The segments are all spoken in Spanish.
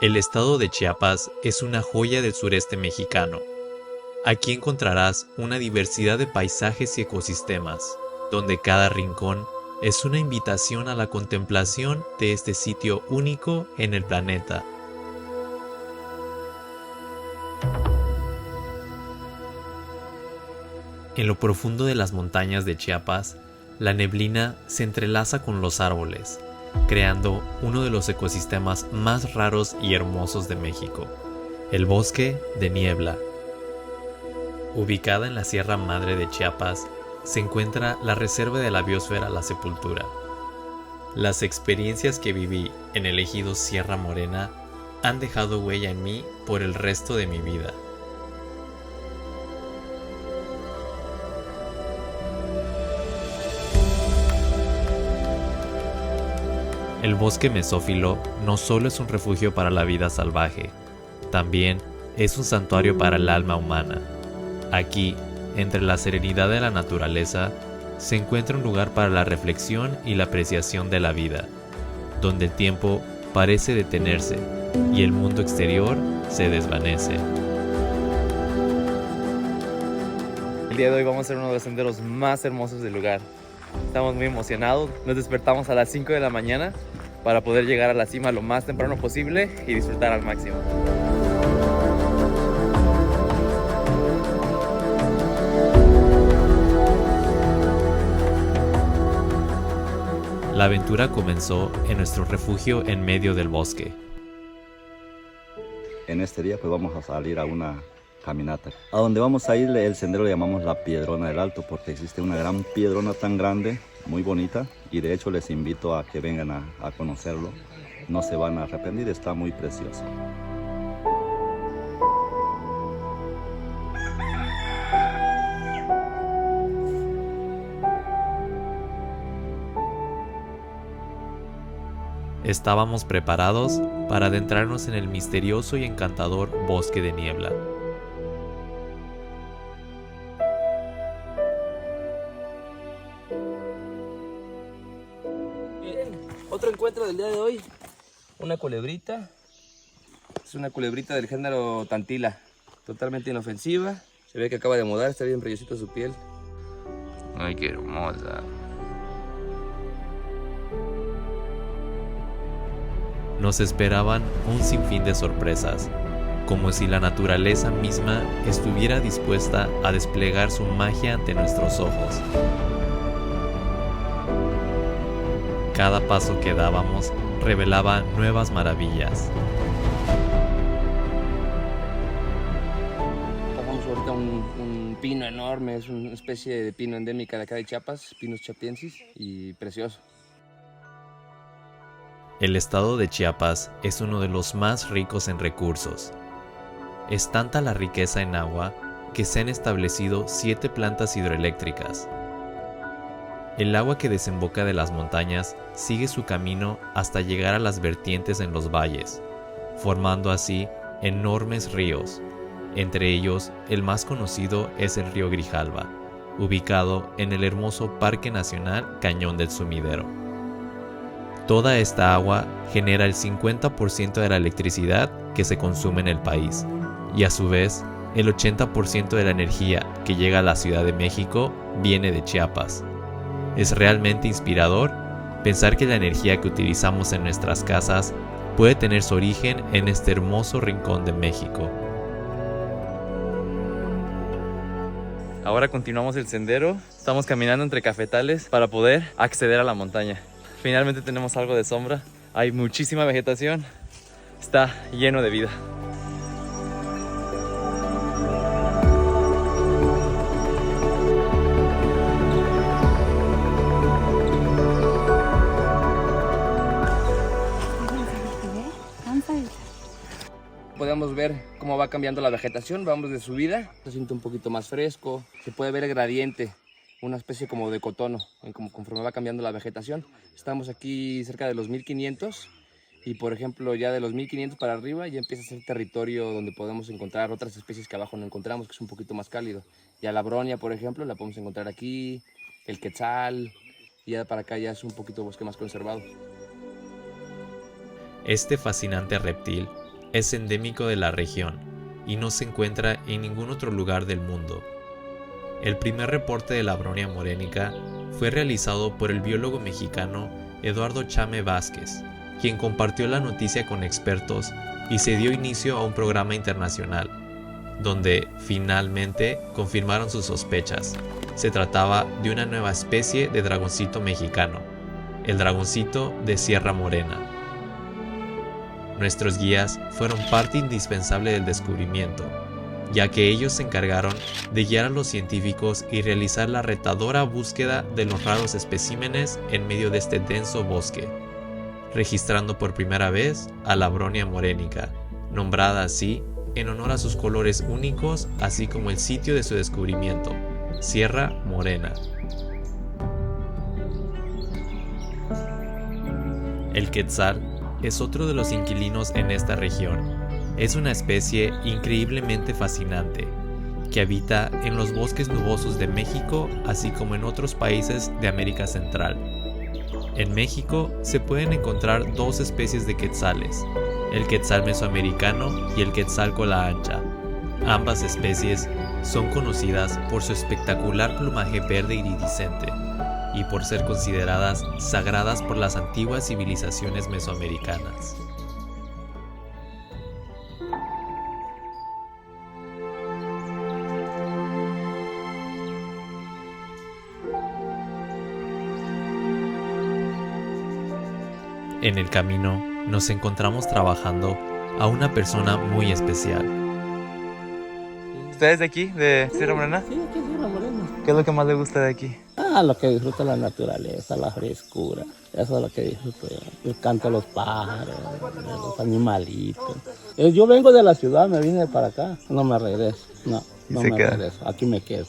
El estado de Chiapas es una joya del sureste mexicano. Aquí encontrarás una diversidad de paisajes y ecosistemas, donde cada rincón es una invitación a la contemplación de este sitio único en el planeta. En lo profundo de las montañas de Chiapas, la neblina se entrelaza con los árboles, creando uno de los ecosistemas más raros y hermosos de México, el bosque de niebla. Ubicada en la Sierra Madre de Chiapas, se encuentra la Reserva de la Biosfera La Sepultura. Las experiencias que viví en el ejido Sierra Morena han dejado huella en mí por el resto de mi vida. El bosque mesófilo no solo es un refugio para la vida salvaje, también es un santuario para el alma humana. Aquí, entre la serenidad de la naturaleza, se encuentra un lugar para la reflexión y la apreciación de la vida, donde el tiempo parece detenerse y el mundo exterior se desvanece. El día de hoy vamos a hacer uno de los senderos más hermosos del lugar. Estamos muy emocionados, nos despertamos a las 5 de la mañana para poder llegar a la cima lo más temprano posible y disfrutar al máximo. La aventura comenzó en nuestro refugio en medio del bosque. En este día pues vamos a salir a una caminata. A donde vamos a ir, el sendero le llamamos la Piedrona del Alto porque existe una gran piedrona tan grande, muy bonita, y de hecho les invito a que vengan a conocerlo. No se van a arrepentir, está muy precioso. Estábamos preparados para adentrarnos en el misterioso y encantador bosque de niebla. Otro encuentro del día de hoy, una culebrita. Es una culebrita del género Tantila, totalmente inofensiva. Se ve que acaba de mudar, está bien brillosita su piel. Ay, qué hermosa. Nos esperaban un sinfín de sorpresas, como si la naturaleza misma estuviera dispuesta a desplegar su magia ante nuestros ojos. Cada paso que dábamos revelaba nuevas maravillas. Pasamos ahorita un pino enorme, es una especie de pino endémica de acá de Chiapas, Pinus chiapiensis, y precioso. El estado de Chiapas es uno de los más ricos en recursos. Es tanta la riqueza en agua que se han establecido 7 plantas hidroeléctricas. El agua que desemboca de las montañas sigue su camino hasta llegar a las vertientes en los valles, formando así enormes ríos. Entre ellos, el más conocido es el río Grijalva, ubicado en el hermoso Parque Nacional Cañón del Sumidero. Toda esta agua genera el 50% de la electricidad que se consume en el país, y a su vez, el 80% de la energía que llega a la Ciudad de México viene de Chiapas. Es realmente inspirador pensar que la energía que utilizamos en nuestras casas puede tener su origen en este hermoso rincón de México. Ahora continuamos el sendero, estamos caminando entre cafetales para poder acceder a la montaña. Finalmente tenemos algo de sombra, hay muchísima vegetación, está lleno de vida. Podemos ver cómo va cambiando la vegetación, vamos de subida, se siente un poquito más fresco, se puede ver el gradiente, una especie como de cotono, como conforme va cambiando la vegetación. Estamos aquí cerca de los 1500 y por ejemplo ya de los 1500 para arriba ya empieza a ser territorio donde podemos encontrar otras especies que abajo no encontramos, que es un poquito más cálido. Ya la bronia, por ejemplo, la podemos encontrar aquí, el quetzal, y ya para acá ya es un poquito bosque más conservado. Este fascinante reptil es endémico de la región y no se encuentra en ningún otro lugar del mundo. El primer reporte de la Abronia morenica fue realizado por el biólogo mexicano Eduardo Chame Vázquez, quien compartió la noticia con expertos y se dio inicio a un programa internacional, donde finalmente confirmaron sus sospechas. Se trataba de una nueva especie de dragoncito mexicano, el dragoncito de Sierra Morena. Nuestros guías fueron parte indispensable del descubrimiento, ya que ellos se encargaron de guiar a los científicos y realizar la retadora búsqueda de los raros especímenes en medio de este denso bosque, registrando por primera vez a la Abronia morenica, nombrada así en honor a sus colores únicos, así como el sitio de su descubrimiento, Sierra Morena. El quetzal es otro de los inquilinos en esta región. Es una especie increíblemente fascinante, que habita en los bosques nubosos de México, así como en otros países de América Central. En México se pueden encontrar dos especies de quetzales, el quetzal mesoamericano y el quetzal cola ancha. Ambas especies son conocidas por su espectacular plumaje verde iridiscente y por ser consideradas sagradas por las antiguas civilizaciones mesoamericanas. En el camino nos encontramos trabajando a una persona muy especial. ¿Usted es de aquí, de Sierra Morena? Sí, aquí en Sierra Morena. ¿Qué es lo que más le gusta de aquí? Lo que disfruto la naturaleza, la frescura. Eso es lo que disfruto yo. El canto de los pájaros, de los animalitos. Yo vengo de la ciudad, me vine para acá. No me regreso, no me regreso. Aquí me quedo.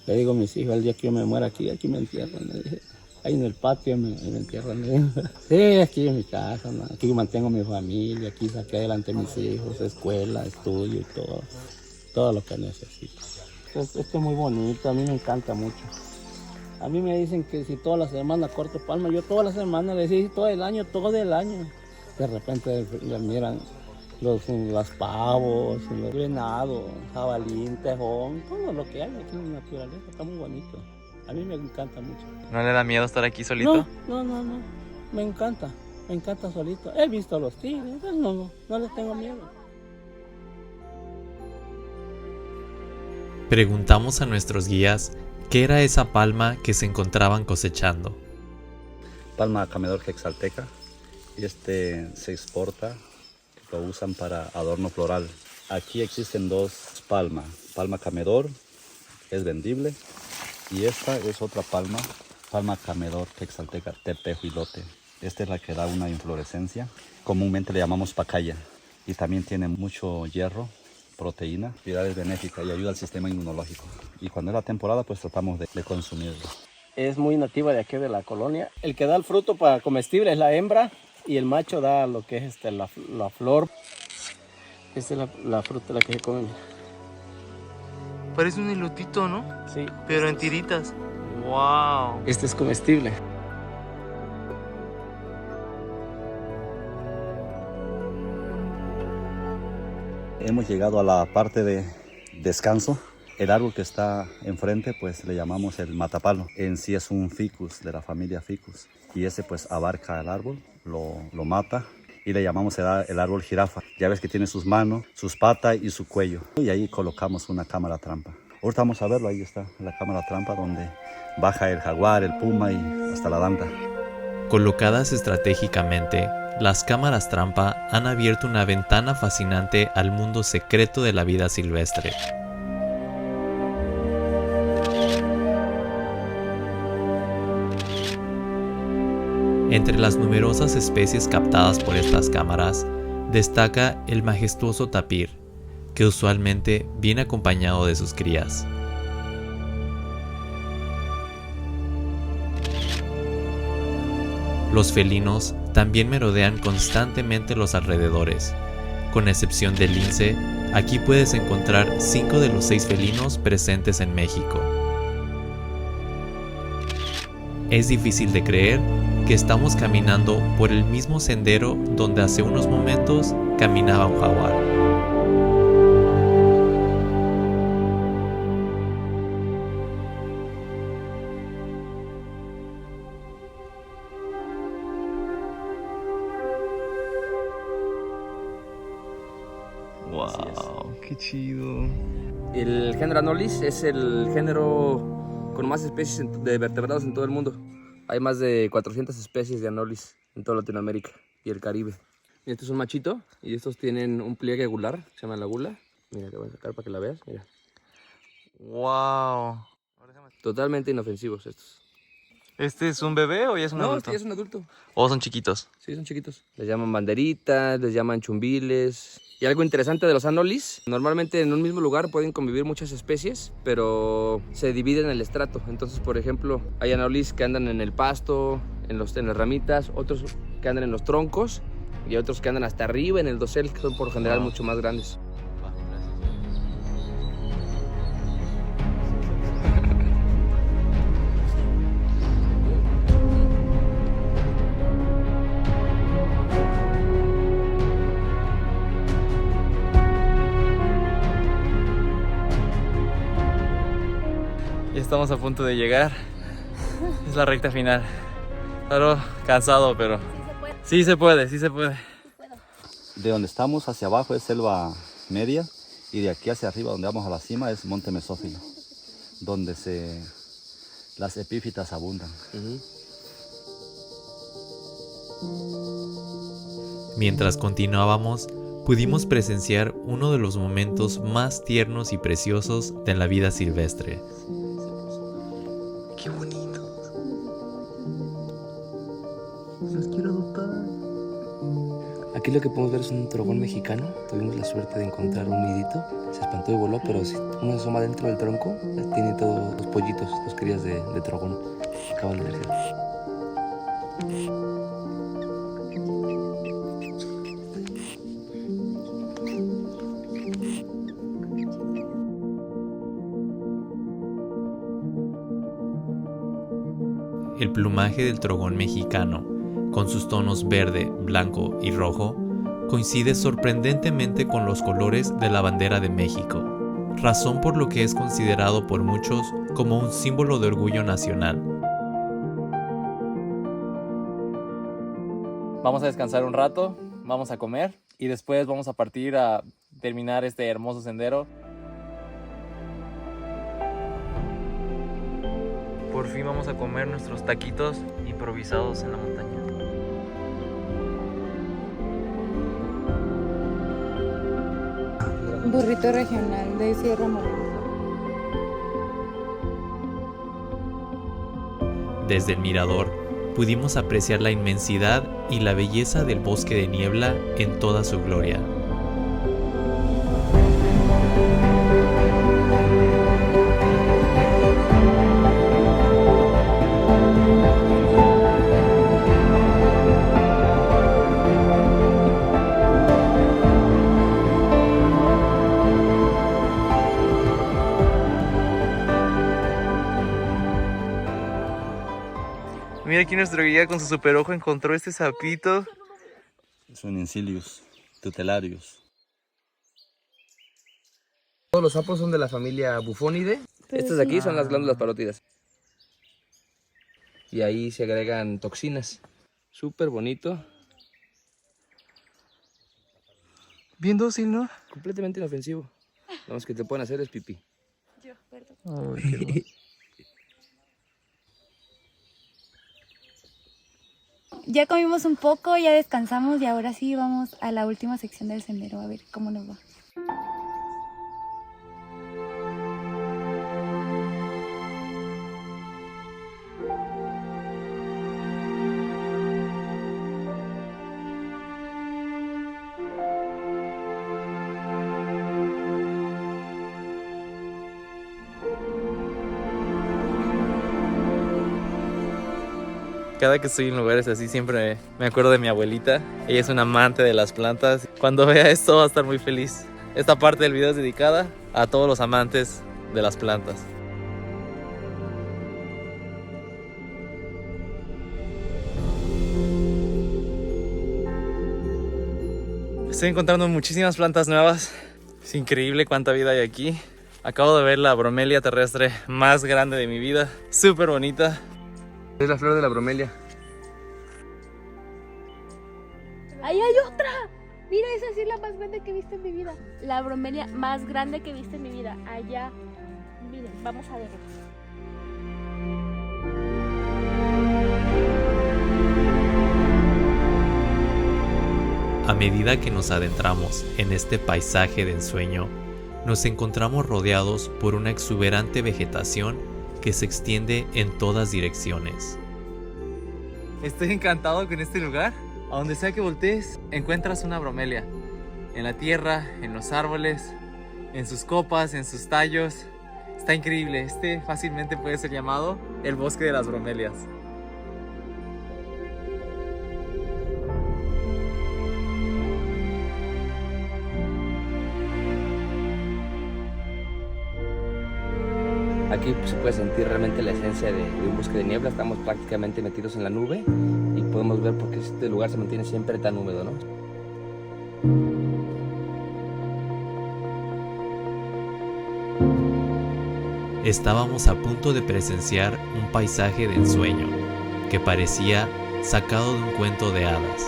Le digo a mis hijos, el día que yo me muera aquí me entierran. Le dije, ahí en el patio me entierran. Sí, aquí en mi casa, ¿no? Aquí mantengo mi familia, aquí saqué adelante a mis hijos, escuela, estudio y todo lo que necesito. Esto es muy bonito, a mí me encanta mucho. A mí me dicen que si toda la semana corto palma, yo toda la semana, les digo todo el año. De repente le miran los pavos, los venados, jabalí, tejón, todo lo que hay aquí en la naturaleza, está muy bonito. A mí me encanta mucho. ¿No le da miedo estar aquí solito? No, me encanta solito. He visto a los tigres, pues no les tengo miedo. Preguntamos a nuestros guías qué era esa palma que se encontraban cosechando. Palma camedor quexalteca. Se exporta, lo usan para adorno floral. Aquí existen dos palmas. Palma camedor, es vendible. Y esta es otra palma camedor quexalteca, tepehuilote. Esta es la que da una inflorescencia. Comúnmente le llamamos pacaya. Y también tiene mucho hierro, proteína, propiedades benéficas y ayuda al sistema inmunológico. Y cuando es la temporada, pues tratamos de consumirlo. Es muy nativa de aquí de la colonia. El que da el fruto para comestible es la hembra y el macho da lo que es la flor. Esta es la fruta la que se come. Parece un elotito, ¿no? Sí. Pero en tiritas. ¡Wow! Este es comestible. Hemos llegado a la parte de descanso. El árbol que está enfrente, pues le llamamos el matapalo. En sí es un ficus, de la familia ficus. Y ese pues abarca el árbol, lo mata y le llamamos el árbol jirafa. Ya ves que tiene sus manos, sus patas y su cuello. Y ahí colocamos una cámara trampa. Ahorita vamos a verlo, ahí está la cámara trampa donde baja el jaguar, el puma y hasta la danta. Colocadas estratégicamente, las cámaras trampa han abierto una ventana fascinante al mundo secreto de la vida silvestre. Entre las numerosas especies captadas por estas cámaras, destaca el majestuoso tapir, que usualmente viene acompañado de sus crías. Los felinos también merodean constantemente los alrededores. Con excepción del lince, aquí puedes encontrar 5 de los 6 felinos presentes en México. Es difícil de creer que estamos caminando por el mismo sendero donde hace unos momentos caminaba un jaguar. Wow, qué chido. El género Anolis es el género con más especies de vertebrados en todo el mundo. Hay más de 400 especies de Anolis en toda Latinoamérica y el Caribe. Y este es un machito y estos tienen un pliegue gular, se llama la gula. Mira, te voy a sacar para que la veas, mira. Wow. Totalmente inofensivos estos. ¿Este es un bebé o ya es un No, adulto? este ya es un adulto. ¿O son chiquitos? Sí, son chiquitos. Les llaman banderitas, les llaman chumbiles. Y algo interesante de los Anolis, normalmente en un mismo lugar pueden convivir muchas especies, pero se dividen el estrato. Entonces, por ejemplo, hay Anolis que andan en el pasto, en las ramitas, otros que andan en los troncos y otros que andan hasta arriba en el dosel, que son por general mucho más grandes. Ya estamos a punto de llegar. Es la recta final. Claro, cansado, pero sí se puede, sí se puede. De donde estamos hacia abajo es selva media y de aquí hacia arriba donde vamos a la cima es monte mesófilo, donde las epífitas abundan. Mientras continuábamos, pudimos presenciar uno de los momentos más tiernos y preciosos de la vida silvestre. Qué bonito. Los quiero adoptar. Aquí lo que podemos ver es un trogón mexicano. Tuvimos la suerte de encontrar un nidito. Se espantó y voló, pero si uno se asoma dentro del tronco, tiene todos los pollitos, los crías de trogón. Acaban de nacer. El plumaje del trogón mexicano, con sus tonos verde, blanco y rojo, coincide sorprendentemente con los colores de la bandera de México, razón por lo que es considerado por muchos como un símbolo de orgullo nacional. Vamos a descansar un rato, vamos a comer y después vamos a partir a terminar este hermoso sendero. Por fin vamos a comer nuestros taquitos improvisados en la montaña. Burrito regional de Sierra Morena. Desde el mirador, pudimos apreciar la inmensidad y la belleza del bosque de niebla en toda su gloria. Mira aquí nuestro guía con su super ojo encontró este sapito. Son Incilius tutelarius. Todos los sapos son de la familia Bufonidae. Estas de aquí son las glándulas parótidas. Y ahí se agregan toxinas. Súper bonito. Bien dócil, ¿no? Completamente inofensivo. Lo más que te pueden hacer es pipí. Yo, perdón. Ay, qué hermoso. Ya comimos un poco, ya descansamos y ahora sí vamos a la última sección del sendero a ver cómo nos va. Cada que estoy en lugares así siempre me acuerdo de mi abuelita. Ella es una amante de las plantas. Cuando vea esto va a estar muy feliz. Esta parte del video es dedicada a todos los amantes de las plantas. Estoy encontrando muchísimas plantas nuevas. Es increíble cuánta vida hay aquí. Acabo de ver la bromelia terrestre más grande de mi vida. Súper bonita. Es la flor de la bromelia. ¡Ahí hay otra! Mira, esa sí es la más grande que he visto en mi vida. La bromelia más grande que he visto en mi vida. Allá. Miren, vamos a verla. A medida que nos adentramos en este paisaje de ensueño, nos encontramos rodeados por una exuberante vegetación que se extiende en todas direcciones. Estoy encantado con este lugar. A donde sea que voltees, encuentras una bromelia. En la tierra, en los árboles, en sus copas, en sus tallos. Está increíble. Este fácilmente puede ser llamado el bosque de las bromelias. Aquí se puede sentir realmente la esencia de un bosque de niebla. Estamos prácticamente metidos en la nube y podemos ver por qué este lugar se mantiene siempre tan húmedo, ¿no? Estábamos a punto de presenciar un paisaje de ensueño que parecía sacado de un cuento de hadas.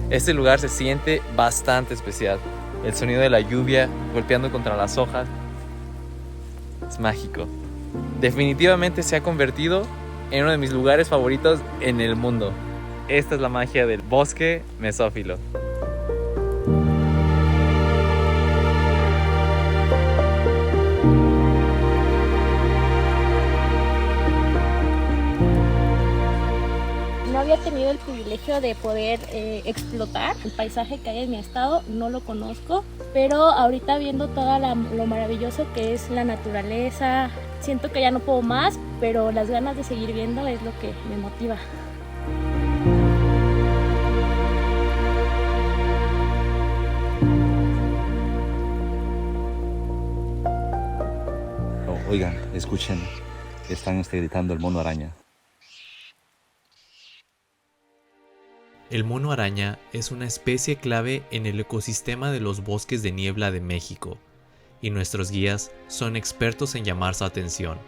Este lugar se siente bastante especial. El sonido de la lluvia golpeando contra las hojas es mágico. Definitivamente se ha convertido en uno de mis lugares favoritos en el mundo. Esta es la magia del bosque mesófilo. No había tenido el privilegio de poder explotar el paisaje que hay en mi estado, no lo conozco, pero ahorita viendo todo lo maravilloso que es la naturaleza, siento que ya no puedo más, pero las ganas de seguir viendo es lo que me motiva. Oh, oigan, escuchen, están gritando el mono araña. El mono araña es una especie clave en el ecosistema de los bosques de niebla de México, y nuestros guías son expertos en llamar su atención.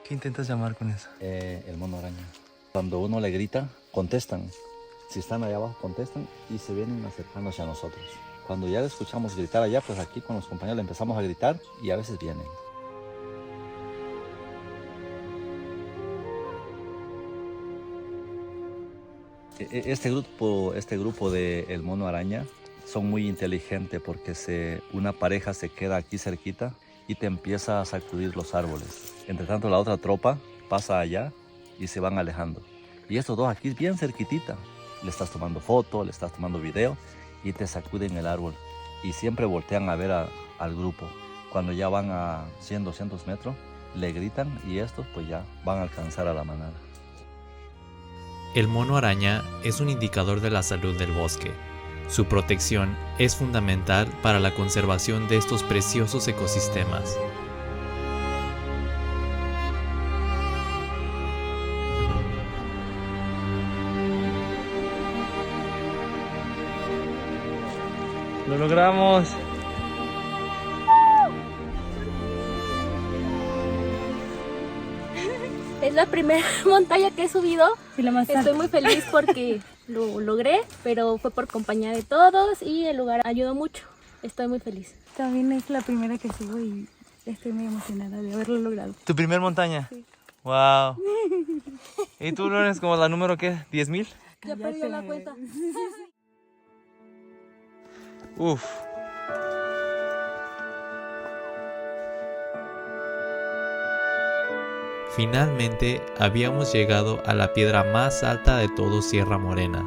¿Qué intentas llamar con eso? El mono araña. Cuando uno le grita, contestan. Si están allá abajo, contestan y se vienen acercándose a nosotros. Cuando ya le escuchamos gritar allá, pues aquí con los compañeros le empezamos a gritar y a veces vienen. Este grupo de El Mono Araña son muy inteligentes porque una pareja se queda aquí cerquita y te empieza a sacudir los árboles. Entre tanto, la otra tropa pasa allá y se van alejando. Y estos dos aquí bien cerquitita. Le estás tomando foto, le estás tomando video y te sacuden el árbol. Y siempre voltean a ver al grupo. Cuando ya van a 100, 200 metros, le gritan y estos pues ya van a alcanzar a la manada. El mono araña es un indicador de la salud del bosque. Su protección es fundamental para la conservación de estos preciosos ecosistemas. ¡Lo logramos! Es la primera montaña que he subido. Sí, la más Estoy alta. muy feliz porque lo logré, pero fue por compañía de todos y el lugar ayudó mucho. Estoy muy feliz. También es la primera que subo y estoy muy emocionada de haberlo logrado. ¿Tu primer montaña? Sí. ¡Wow! ¿Y tú, Lorenz, como la número qué? ¿10,000? Ya perdí la cuenta. Uf. Finalmente habíamos llegado a la piedra más alta de todo Sierra Morena.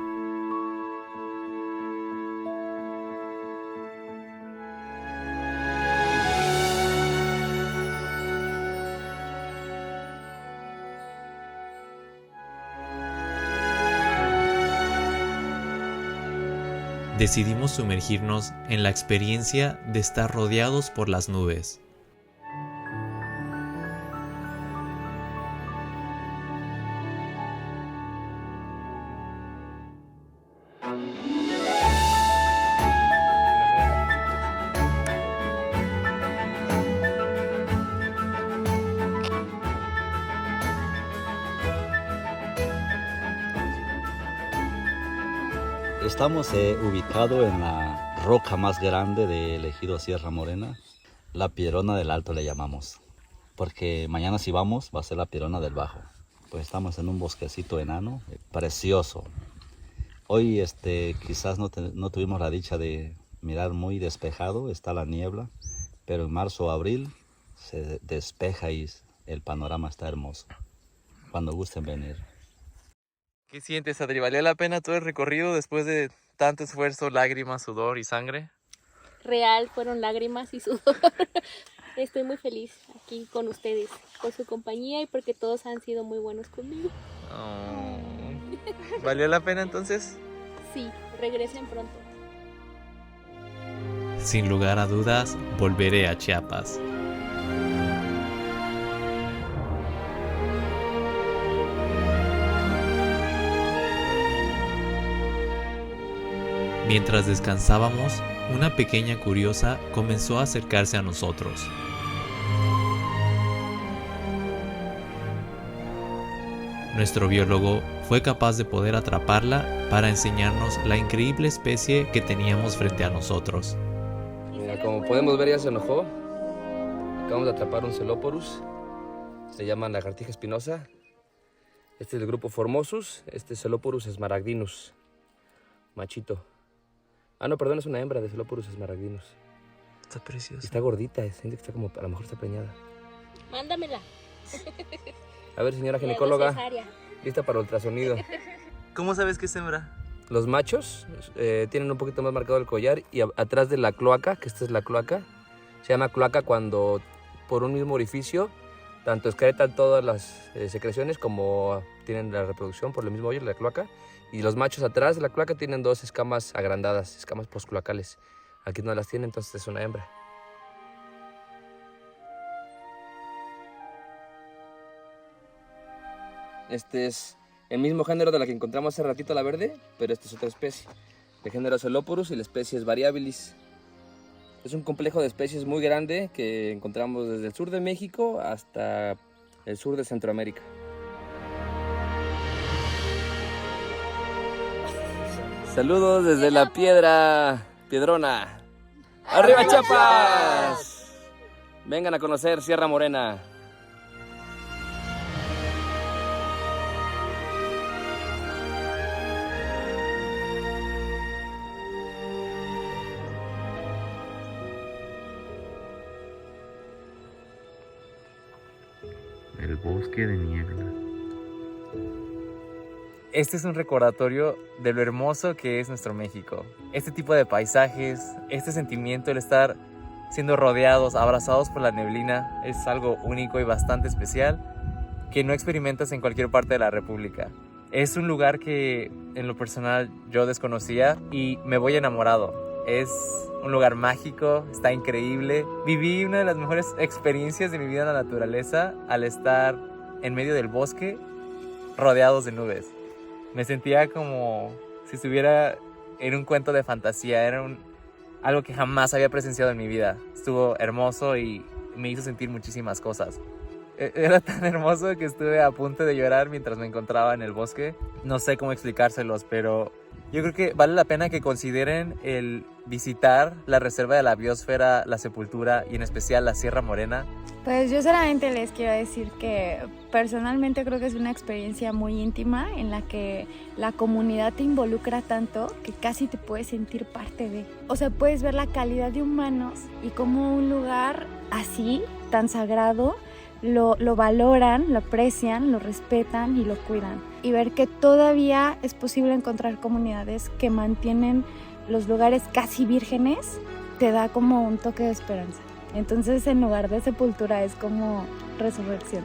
Decidimos sumergirnos en la experiencia de estar rodeados por las nubes. Estamos ubicados en la roca más grande del ejido Sierra Morena, la Piedrona del Alto le llamamos, porque mañana si vamos va a ser la Piedrona del Bajo. Pues estamos en un bosquecito enano, precioso. Hoy quizás no tuvimos la dicha de mirar muy despejado, está la niebla, pero en marzo o abril se despeja y el panorama está hermoso. Cuando gusten venir. ¿Qué sientes, Adri? ¿Valió la pena todo el recorrido después de tanto esfuerzo, lágrimas, sudor y sangre? Real, fueron lágrimas y sudor. Estoy muy feliz aquí con ustedes, por su compañía y porque todos han sido muy buenos conmigo. Oh. ¿Valió la pena entonces? Sí, regresen pronto. Sin lugar a dudas, volveré a Chiapas. Mientras descansábamos, una pequeña curiosa comenzó a acercarse a nosotros. Nuestro biólogo fue capaz de poder atraparla para enseñarnos la increíble especie que teníamos frente a nosotros. Mira, como podemos ver, ya se enojó. Acabamos de atrapar un Celoporus. Se llama lagartija espinosa. Este es el grupo Formosus. Este Celoporus smaragdinus, machito. Ah, no, perdón, es una hembra de Celoporus smaragdinus. Está preciosa. Está gordita, siente que está como, a lo mejor está preñada. Mándamela. A ver, señora Le hago ginecóloga, cesárea. lista para ultrasonido. ¿Cómo sabes que es hembra? Los machos tienen un poquito más marcado el collar y atrás de la cloaca, que esta es la cloaca, se llama cloaca cuando por un mismo orificio tanto excretan todas las secreciones como tienen la reproducción por el mismo hoyo, la cloaca. Y los machos atrás de la cloaca tienen dos escamas agrandadas, escamas postcloacales. Aquí no las tiene, entonces es una hembra. Este es el mismo género de la que encontramos hace ratito, la verde, pero esta es otra especie. El género Celoporus y la especie es Variabilis. Es un complejo de especies muy grande que encontramos desde el sur de México hasta el sur de Centroamérica. Saludos desde la Piedrona. ¡Arriba Chiapas! Vengan a conocer Sierra Morena. El bosque de niebla. Este es un recordatorio de lo hermoso que es nuestro México. Este tipo de paisajes, este sentimiento, el estar siendo rodeados, abrazados por la neblina, es algo único y bastante especial que no experimentas en cualquier parte de la República. Es un lugar que en lo personal yo desconocía y me voy enamorado. Es un lugar mágico, está increíble. Viví una de las mejores experiencias de mi vida en la naturaleza al estar en medio del bosque rodeados de nubes. Me sentía como si estuviera en un cuento de fantasía, era algo que jamás había presenciado en mi vida. Estuvo hermoso y me hizo sentir muchísimas cosas. Era tan hermoso que estuve a punto de llorar mientras me encontraba en el bosque. No sé cómo explicárselos, pero yo creo que vale la pena que consideren el visitar la Reserva de la Biosfera La Sepultura y en especial la Sierra Morena, Pues yo solamente les quiero decir que personalmente creo que es una experiencia muy íntima en la que la comunidad te involucra tanto que casi te puedes sentir parte de. O sea, puedes ver la calidad de humanos y cómo un lugar así, tan sagrado, lo valoran, lo aprecian, lo respetan y lo cuidan. Y ver que todavía es posible encontrar comunidades que mantienen los lugares casi vírgenes, te da como un toque de esperanza. Entonces, en lugar de sepultura, es como resurrección.